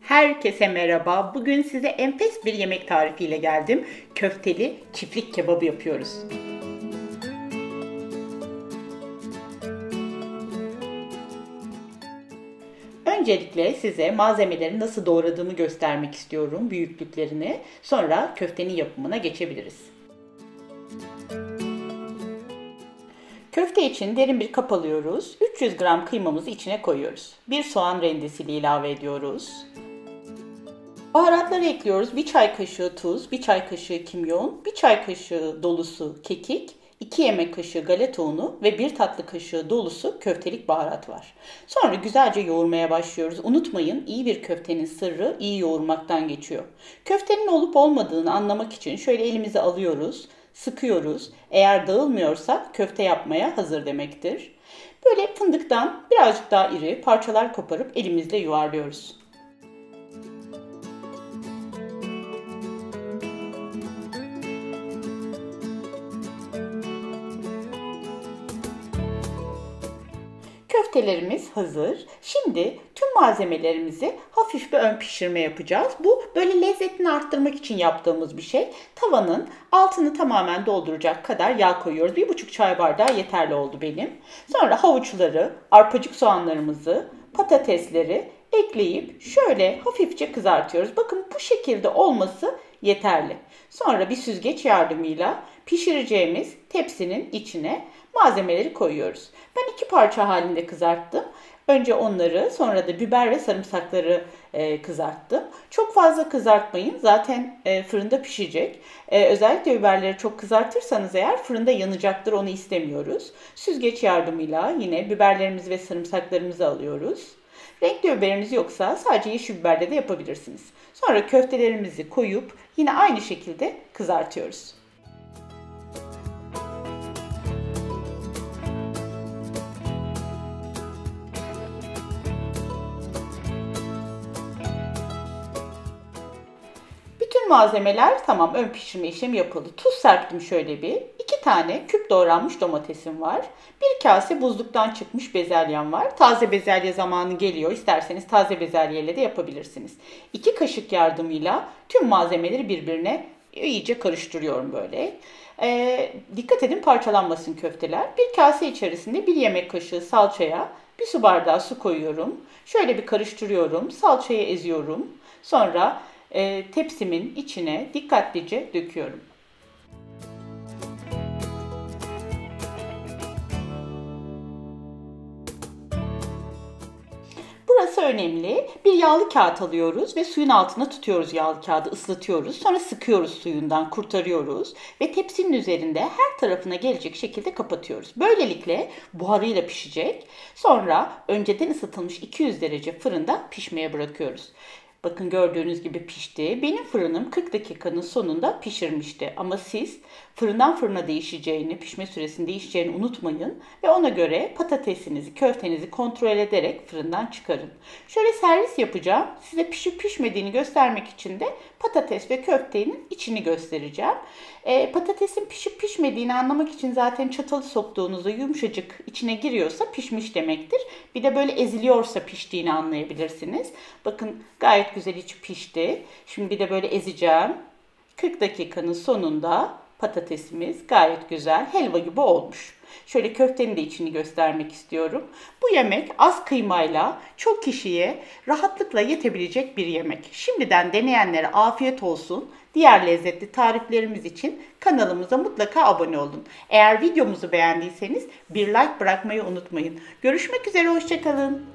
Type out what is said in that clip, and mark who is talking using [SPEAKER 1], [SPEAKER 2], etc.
[SPEAKER 1] Herkese merhaba. Bugün size enfes bir yemek tarifiyle geldim. Köfteli çiftlik kebabı yapıyoruz. Öncelikle size malzemeleri nasıl doğradığımı göstermek istiyorum, büyüklüklerini. Sonra köftenin yapımına geçebiliriz. Köfte için derin bir kap alıyoruz. 300 gram kıymamızı içine koyuyoruz. Bir soğan rendesiyle ilave ediyoruz. Baharatları ekliyoruz. 1 çay kaşığı tuz, 1 çay kaşığı kimyon, 1 çay kaşığı dolusu kekik, 2 yemek kaşığı galeta unu ve 1 tatlı kaşığı dolusu köftelik baharat var. Sonra güzelce yoğurmaya başlıyoruz. Unutmayın, iyi bir köftenin sırrı iyi yoğurmaktan geçiyor. Köftenin olup olmadığını anlamak için şöyle elimize alıyoruz, sıkıyoruz. Eğer dağılmıyorsa köfte yapmaya hazır demektir. Böyle fındıktan birazcık daha iri parçalar koparıp elimizle yuvarlıyoruz. Köftelerimiz hazır. Şimdi tüm malzemelerimizi hafif bir ön pişirme yapacağız. Bu böyle lezzetini arttırmak için yaptığımız bir şey. Tavanın altını tamamen dolduracak kadar yağ koyuyoruz. 1,5 çay bardağı yeterli oldu benim. Sonra havuçları, arpacık soğanlarımızı, patatesleri ekleyip şöyle hafifçe kızartıyoruz. Bakın bu şekilde olması yeterli. Sonra bir süzgeç yardımıyla pişireceğimiz tepsinin içine malzemeleri koyuyoruz. Ben 2 parça halinde kızarttım. Önce onları, sonra da biber ve sarımsakları kızarttım. Çok fazla kızartmayın. Zaten fırında pişecek. Özellikle biberleri çok kızartırsanız eğer fırında yanacaktır. Onu istemiyoruz. Süzgeç yardımıyla yine biberlerimizi ve sarımsaklarımızı alıyoruz. Renkli biberiniz yoksa sadece yeşil biberle de yapabilirsiniz. Sonra köftelerimizi koyup yine aynı şekilde kızartıyoruz. Bütün malzemeler tamam, ön pişirme işlemi yapıldı. Tuz serptim şöyle bir. 2 tane küp doğranmış domatesim var. Bir kase buzluktan çıkmış bezelyem var. Taze bezelye zamanı geliyor. İsterseniz taze bezelyeyle de yapabilirsiniz. 2 kaşık yardımıyla tüm malzemeleri birbirine iyice karıştırıyorum böyle. Dikkat edin parçalanmasın köfteler. Bir kase içerisinde 1 yemek kaşığı salçaya 1 su bardağı su koyuyorum. Şöyle bir karıştırıyorum. Salçayı eziyorum. Sonra tepsimin içine dikkatlice döküyorum. Burası önemli. Bir yağlı kağıt alıyoruz ve suyun altına tutuyoruz yağlı kağıdı, ıslatıyoruz. Sonra sıkıyoruz suyundan, kurtarıyoruz ve tepsinin üzerinde her tarafına gelecek şekilde kapatıyoruz. Böylelikle buharıyla pişecek. Sonra önceden ısıtılmış 200 derece fırında pişmeye bırakıyoruz. Bakın gördüğünüz gibi pişti. Benim fırınım 40 dakikanın sonunda pişirmişti. Ama siz fırından fırına değişeceğini, pişme süresinin değişeceğini unutmayın. Ve ona göre patatesinizi, köftenizi kontrol ederek fırından çıkarın. Şöyle servis yapacağım. Size pişip pişmediğini göstermek için de patates ve köftenin içini göstereceğim. Patatesin pişip pişmediğini anlamak için zaten çatalı soktuğunuzda yumuşacık içine giriyorsa pişmiş demektir. Bir de böyle eziliyorsa piştiğini anlayabilirsiniz. Bakın gayet güzel içi pişti. Şimdi bir de böyle ezeceğim. 40 dakikanın sonunda patatesimiz gayet güzel helva gibi olmuş. Şöyle köftenin de içini göstermek istiyorum. Bu yemek az kıymayla çok kişiye rahatlıkla yetebilecek bir yemek. Şimdiden deneyenlere afiyet olsun. Diğer lezzetli tariflerimiz için kanalımıza mutlaka abone olun. Eğer videomuzu beğendiyseniz bir like bırakmayı unutmayın. Görüşmek üzere, hoşça kalın.